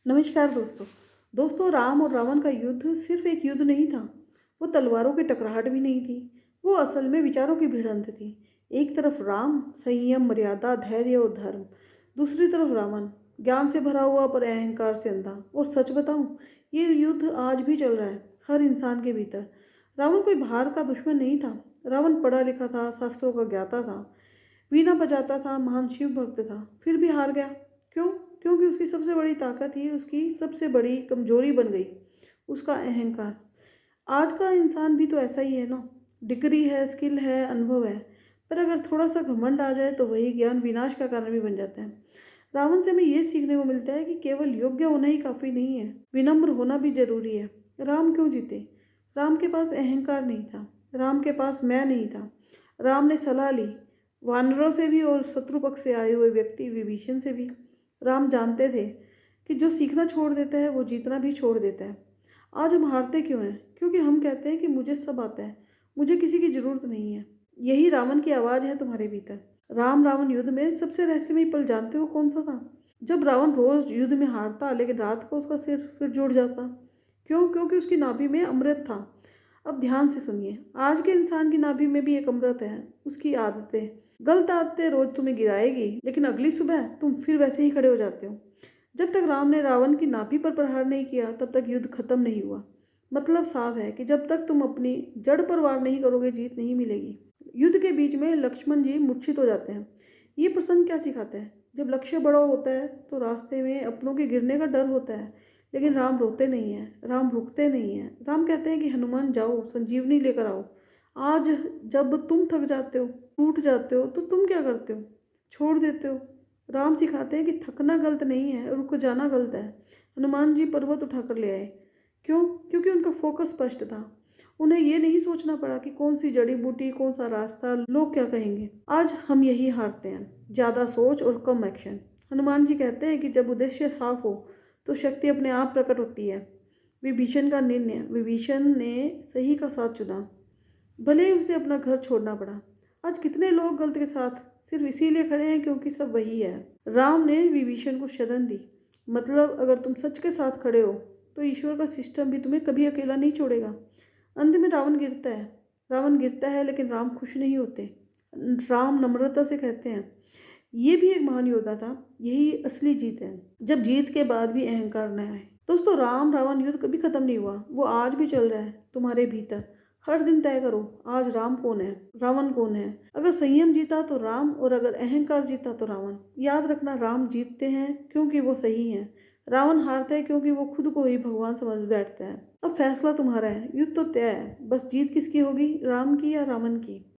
नमस्कार दोस्तों। राम और रावण का युद्ध सिर्फ एक युद्ध नहीं था। वो तलवारों की टकराहट भी नहीं थी। वो असल में विचारों की भिड़ंत थी। एक तरफ राम, संयम, मर्यादा, धैर्य और धर्म। दूसरी तरफ रावण, ज्ञान से भरा हुआ पर अहंकार से अंधा। और सच बताऊं, ये युद्ध आज भी चल रहा है, हर इंसान के भीतर। रावण कोई बाहर का दुश्मन नहीं था। रावण पढ़ा लिखा था, शास्त्रों का ज्ञाता था, वीणा बजाता था, महान शिव भक्त था, फिर भी हार गया। क्यों? क्योंकि उसकी सबसे बड़ी ताकत ही उसकी सबसे बड़ी कमजोरी बन गई, उसका अहंकार। आज का इंसान भी तो ऐसा ही है ना। डिग्री है, स्किल है, अनुभव है, पर अगर थोड़ा सा घमंड आ जाए तो वही ज्ञान विनाश का कारण भी बन जाता है। रावण से हमें ये सीखने को मिलता है कि केवल योग्य होना ही काफ़ी नहीं है, विनम्र होना भी जरूरी है। राम क्यों जीते? राम के पास अहंकार नहीं था। राम के पास मैं नहीं था। राम ने सलाह ली, वानरों से भी और शत्रु पक्ष से आए हुए व्यक्ति विभीषण से भी। राम जानते थे कि जो सीखना छोड़ देता है वो जीतना भी छोड़ देता है। आज हम हारते क्यों हैं? क्योंकि हम कहते हैं कि मुझे सब आता है, मुझे किसी की ज़रूरत नहीं है। यही रावण की आवाज़ है तुम्हारे भीतर। राम रावण युद्ध में सबसे रहस्यमय पल जानते हो कौन सा था? जब रावण रोज युद्ध में हारता लेकिन रात को उसका सिर फिर जुड़ जाता। क्यों? क्योंकि उसकी नाभि में अमृत था। अब ध्यान से सुनिए, आज के इंसान की नाभि में भी एक अमृत है, उसकी आदतें। गलत आदतें रोज तुम्हें गिराएगी, लेकिन अगली सुबह तुम फिर वैसे ही खड़े हो जाते हो। जब तक राम ने रावण की नाभि पर प्रहार नहीं किया तब तक युद्ध खत्म नहीं हुआ। मतलब साफ है कि जब तक तुम अपनी जड़ पर वार नहीं करोगे, जीत नहीं मिलेगी। युद्ध के बीच में लक्ष्मण जी मूर्छित हो जाते हैं। ये प्रसंग क्या सिखाता है? जब लक्ष्य बड़ा होता है तो रास्ते में अपनों के गिरने का डर होता है, लेकिन राम रोते नहीं हैं, राम रुकते नहीं हैं। राम कहते हैं कि हनुमान जाओ, संजीवनी लेकर आओ। आज जब तुम थक जाते हो, टूट जाते हो, तो तुम क्या करते हो? छोड़ देते हो। राम सिखाते हैं कि थकना गलत नहीं है, रुक जाना गलत है। हनुमान जी पर्वत उठाकर ले आए। क्यों? क्योंकि उनका फोकस स्पष्ट था। उन्हें ये नहीं सोचना पड़ा कि कौन सी जड़ी बूटी, कौन सा रास्ता, लोग क्या कहेंगे। आज हम यही हारते हैं, ज़्यादा सोच और कम एक्शन। हनुमान जी कहते हैं कि जब उद्देश्य साफ हो तो शक्ति अपने आप प्रकट होती है। विभीषण का निर्णय, विभीषण ने सही का साथ चुना, भले ही उसे अपना घर छोड़ना पड़ा। आज कितने लोग गलत के साथ सिर्फ इसीलिए खड़े हैं क्योंकि सब वही है। राम ने विभीषण को शरण दी। मतलब अगर तुम सच के साथ खड़े हो तो ईश्वर का सिस्टम भी तुम्हें कभी अकेला नहीं छोड़ेगा। अंत में रावण गिरता है। रावण गिरता है लेकिन राम खुश नहीं होते। राम नम्रता से कहते हैं, ये भी एक महान योद्धा था। यही असली जीत है, जब जीत के बाद भी अहंकार न आए। दोस्तों, राम रावण युद्ध कभी खत्म नहीं हुआ, वो आज भी चल रहा है तुम्हारे भीतर। हर दिन तय करो, आज राम कौन है, रावण कौन है। अगर संयम जीता तो राम, और अगर अहंकार जीता तो रावण। याद रखना, राम जीतते हैं क्योंकि वो सही हैं। रावण हारता है क्योंकि वो खुद को ही भगवान समझ बैठता है। अब फैसला तुम्हारा है, युद्ध तो तय है, बस जीत किसकी होगी, राम की या रावण की।